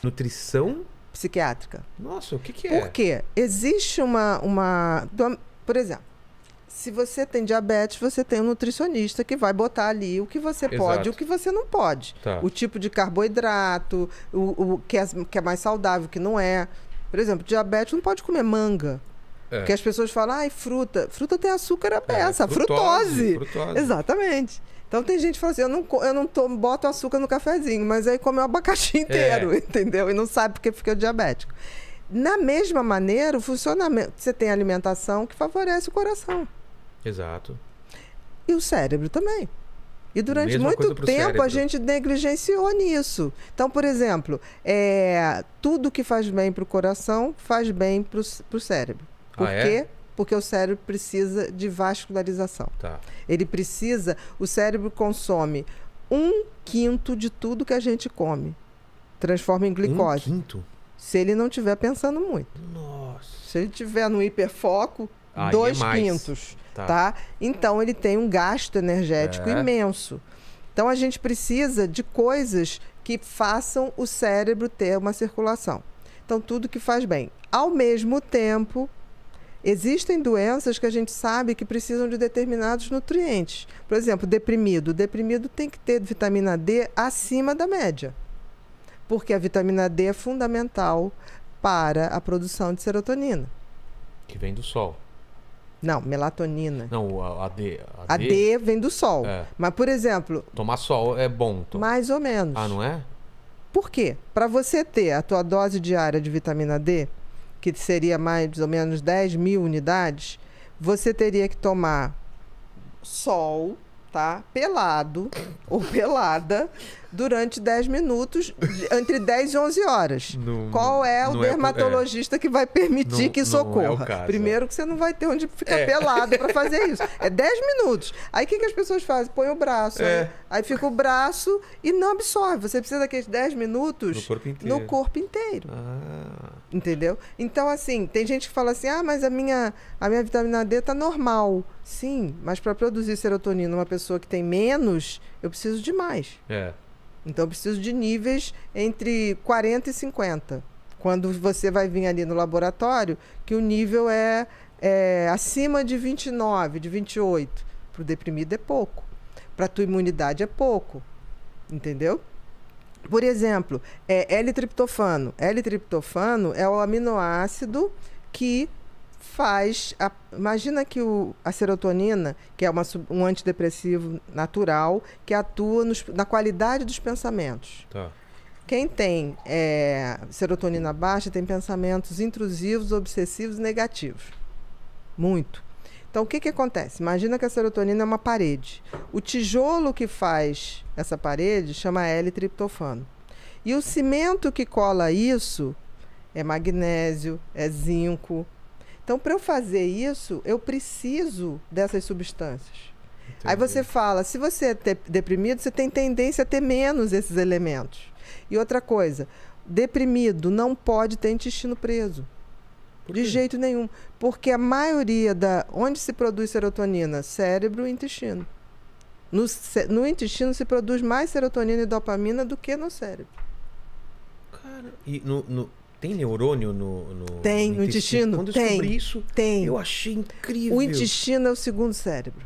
Nutrição psiquiátrica. Nossa, o que é? Por quê? Existe por exemplo, se você tem diabetes, você tem um nutricionista que vai botar ali o que você pode e o que você não pode. Tá. O tipo de carboidrato, o que é mais saudável, o que não é. Por exemplo, diabetes não pode comer manga. Porque as pessoas falam, ai, fruta. Fruta tem açúcar à beça, frutose. Exatamente. Então tem gente que fala assim, eu não boto açúcar no cafezinho, mas aí come o abacaxi inteiro, entendeu? E não sabe porque fica diabético. Na mesma maneira, o funcionamento... Você tem alimentação que favorece o coração. Exato. E o cérebro também. E durante muito tempo a gente negligenciou nisso. Então, por exemplo, tudo que faz bem para o coração faz bem para o cérebro. Por quê? Porque o cérebro precisa de vascularização. Tá. O cérebro consome 1/5 de tudo que a gente come. Transforma em glicose. 1/5? Se ele não estiver pensando muito. Nossa. Se ele estiver no hiperfoco, 2/5. Tá? Então, ele tem um gasto energético imenso. Então, a gente precisa de coisas que façam o cérebro ter uma circulação. Então, tudo que faz bem. Ao mesmo tempo, existem doenças que a gente sabe que precisam de determinados nutrientes. Por exemplo, deprimido. O deprimido tem que ter vitamina D acima da média. Porque a vitamina D é fundamental para a produção de serotonina. Que vem do sol. Não, melatonina. Não, a D. A D vem do sol. Mas, por exemplo... Tomar sol é bom. Mais ou menos. Ah, não é? Por quê? Para você ter a tua dose diária de vitamina D, que seria mais ou menos 10.000 unidades, você teria que tomar sol, tá? Pelado ou pelada durante 10 minutos, entre 10 e 11 horas. Qual é o dermatologista que vai permitir que isso ocorra? Não é o caso, Primeiro que você não vai ter onde ficar pelado para fazer isso. É 10 minutos. Aí o que as pessoas fazem? Põe o braço. Aí fica o braço e não absorve. Você precisa daqueles 10 minutos no corpo inteiro. Entendeu? Então, assim, tem gente que fala assim, mas a minha vitamina D tá normal. Sim, mas para produzir serotonina uma pessoa que tem menos, eu preciso de mais. Então, eu preciso de níveis entre 40 e 50. Quando você vai vir ali no laboratório, que o nível é acima de 29, de 28. Para o deprimido é pouco. Para a tua imunidade é pouco. Entendeu? Por exemplo, L-triptofano. L-triptofano é o aminoácido que faz... Imagina que a serotonina, que é um antidepressivo natural, que atua na qualidade dos pensamentos. Tá. Quem tem serotonina baixa tem pensamentos intrusivos, obsessivos e negativos. Muito. Então, o que acontece? Imagina que a serotonina é uma parede. O tijolo que faz essa parede chama L-triptofano. E o cimento que cola isso é magnésio, é zinco. Então, para eu fazer isso, eu preciso dessas substâncias. Entendi. Aí você fala, se você é deprimido, você tem tendência a ter menos esses elementos. E outra coisa, deprimido não pode ter intestino preso. De jeito nenhum. Porque a maioria onde se produz serotonina? Cérebro e intestino. No intestino se produz mais serotonina e dopamina do que no cérebro. Cara, e tem neurônio Tem, no intestino? Quando eu descobri isso, eu achei incrível. O intestino é o segundo cérebro.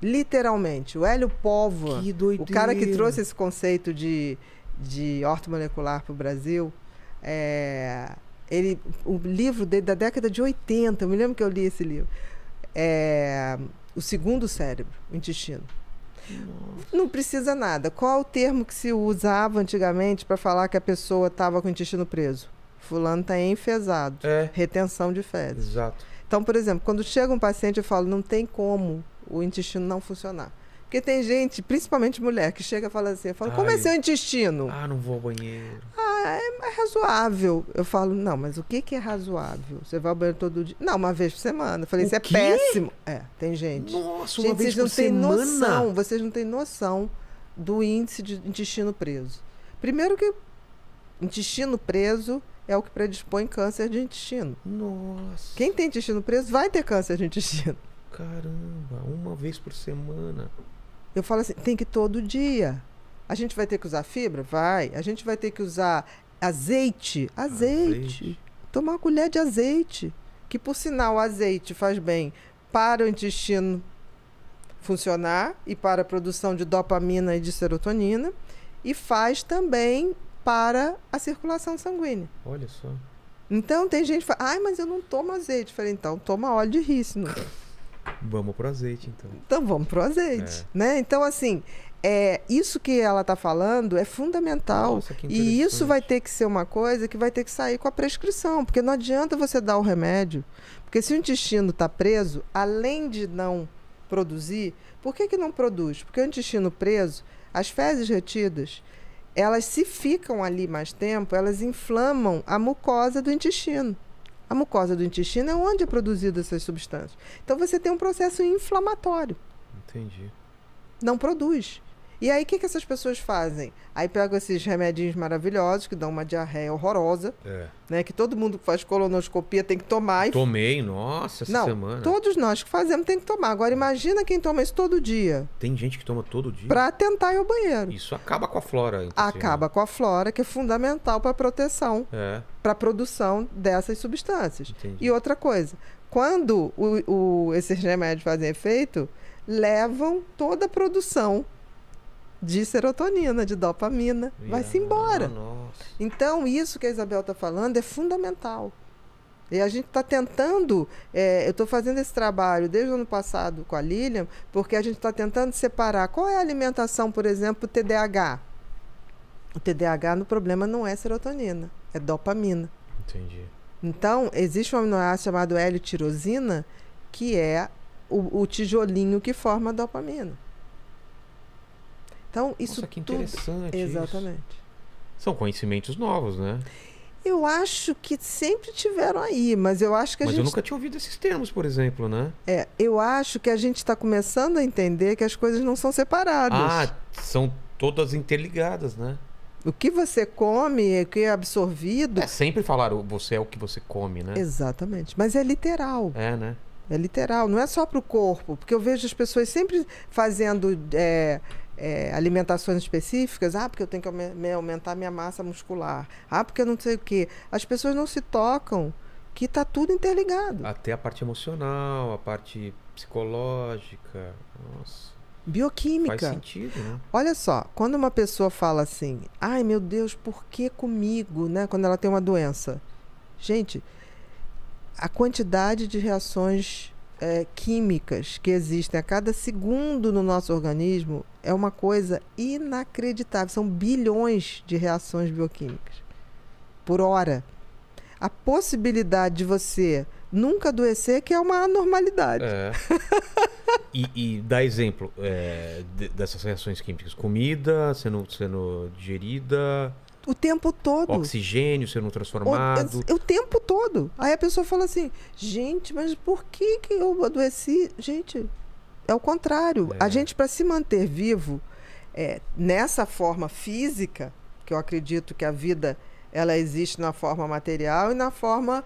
Literalmente. O Hélio Póvoa, o cara que trouxe esse conceito de ortomolecular para o Brasil, o livro dele da década de 80, eu me lembro que eu li esse livro, o segundo cérebro, o intestino. Nossa. Não precisa nada. Qual o termo que se usava antigamente para falar que a pessoa estava com o intestino preso? Fulano está enfesado. Retenção de fezes. Exato. Então, por exemplo, quando chega um paciente, eu falo, não tem como o intestino não funcionar. Porque tem gente, principalmente mulher, que chega e fala assim, como é seu intestino? Não vou ao banheiro. É razoável. Eu falo, não, mas o que é razoável? Você vai ao banheiro todo dia? Não, uma vez por semana. Eu falei, isso é péssimo. Tem gente. Nossa, gente, uma vez por semana? Vocês não têm noção do índice de intestino preso. Primeiro que intestino preso é o que predispõe câncer de intestino. Nossa. Quem tem intestino preso vai ter câncer de intestino. Caramba, uma vez por semana. Eu falo assim, tem que ir todo dia. A gente vai ter que usar fibra? Vai. A gente vai ter que usar azeite. Tomar uma colher de azeite. Que, por sinal, o azeite faz bem para o intestino funcionar e para a produção de dopamina e de serotonina. E faz também para a circulação sanguínea. Olha só. Então, tem gente que fala, ai, mas eu não tomo azeite. Eu falei, então, toma óleo de rícino. Vamos pro azeite, então. Então, vamos pro azeite, né? Então, assim, isso que ela está falando é fundamental. Nossa, que e isso vai ter que ser uma coisa que vai ter que sair com a prescrição, porque não adianta você dar o remédio, porque se o intestino está preso, além de não produzir, por que não produz? Porque o intestino preso, as fezes retidas, elas se ficam ali mais tempo, elas inflamam a mucosa do intestino. A mucosa do intestino é onde é produzida essas substâncias. Então você tem um processo inflamatório. Entendi. Não produz. E aí, o que essas pessoas fazem? Aí pegam esses remedinhos maravilhosos, que dão uma diarreia horrorosa, né? Que todo mundo que faz colonoscopia tem que tomar. Tomei, nossa, essa semana. Todos nós que fazemos tem que tomar. Agora, imagina quem toma isso todo dia. Tem gente que toma todo dia? Para tentar ir ao banheiro. Isso acaba com a flora. Acaba com a flora, que é fundamental para a proteção, para a produção dessas substâncias. Entendi. E outra coisa, quando esses remédios fazem efeito, levam toda a produção de serotonina, de dopamina, vai-se embora. Nossa. Então, isso que a Isabel está falando é fundamental. E a gente está tentando, eu estou fazendo esse trabalho desde o ano passado com a Lilian, porque a gente está tentando separar qual é a alimentação, por exemplo, o TDAH. O TDAH, no problema, não é serotonina, é dopamina. Entendi. Então, existe um aminoácido chamado L-tirosina, que é o tijolinho que forma a dopamina. Então, isso Nossa, que interessante. Exatamente. Isso. São conhecimentos novos, né? Eu acho que sempre tiveram aí, mas eu acho que Mas eu nunca tinha ouvido esses termos, por exemplo, né? Eu acho que a gente está começando a entender que as coisas não são separadas. Ah, são todas interligadas, né? O que você come, o que é absorvido... sempre falaram, você é o que você come, né? Exatamente. Mas é literal. Né? É literal, não é só para o corpo. Porque eu vejo as pessoas sempre fazendo... alimentações específicas, porque eu tenho que aumentar minha massa muscular, porque eu não sei o quê. As pessoas não se tocam que está tudo interligado. Até a parte emocional, a parte psicológica, nossa. Bioquímica. Faz sentido, né? Olha só, quando uma pessoa fala assim, ai meu Deus, por que comigo, né? Quando ela tem uma doença. Gente, a quantidade de reações químicas que existem a cada segundo no nosso organismo é uma coisa inacreditável. São bilhões de reações bioquímicas por hora. A possibilidade de você nunca adoecer, que é uma anormalidade. E dá exemplo dessas reações químicas. Comida sendo digerida... O tempo todo. Oxigênio sendo transformado. O tempo todo. Aí a pessoa fala assim, gente, mas por que eu adoeci? Gente, é o contrário. A gente, para se manter vivo, nessa forma física, que eu acredito que a vida ela existe na forma material e na forma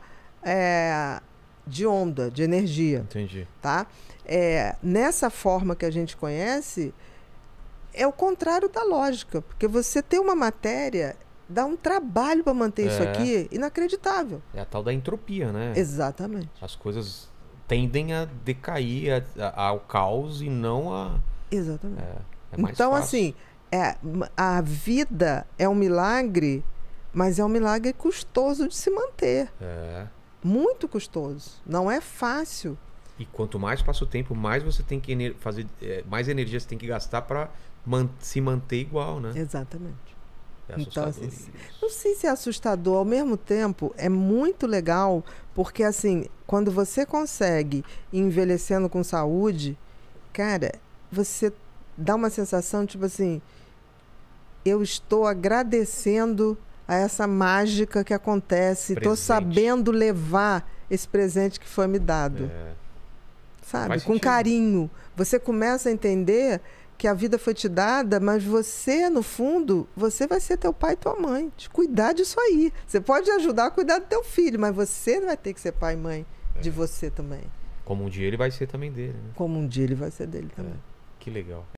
de onda, de energia. Entendi. Tá? Nessa forma que a gente conhece, é o contrário da lógica. Porque você ter uma matéria... Dá um trabalho para manter isso aqui inacreditável. É a tal da entropia, né? Exatamente. As coisas tendem a decair ao caos e não a... Exatamente. É mais então, fácil. assim, a vida é um milagre, mas é um milagre custoso de se manter. Muito custoso. Não é fácil. E quanto mais passa o tempo, mais você tem que fazer... mais energia você tem que gastar para se manter igual, né? Exatamente. Então, assim, não sei se é assustador, ao mesmo tempo é muito legal, porque assim, quando você consegue ir envelhecendo com saúde, cara, você dá uma sensação tipo assim, eu estou agradecendo a essa mágica que acontece, estou sabendo levar esse presente que foi me dado, sabe, com carinho. Você começa a entender que a vida foi te dada, mas você, no fundo, você vai ser teu pai e tua mãe. Te cuidar disso aí. Você pode ajudar a cuidar do teu filho, mas você vai ter que ser pai e mãe de você também. Como um dia ele vai ser também dele, né? Como um dia ele vai ser dele também. Que legal.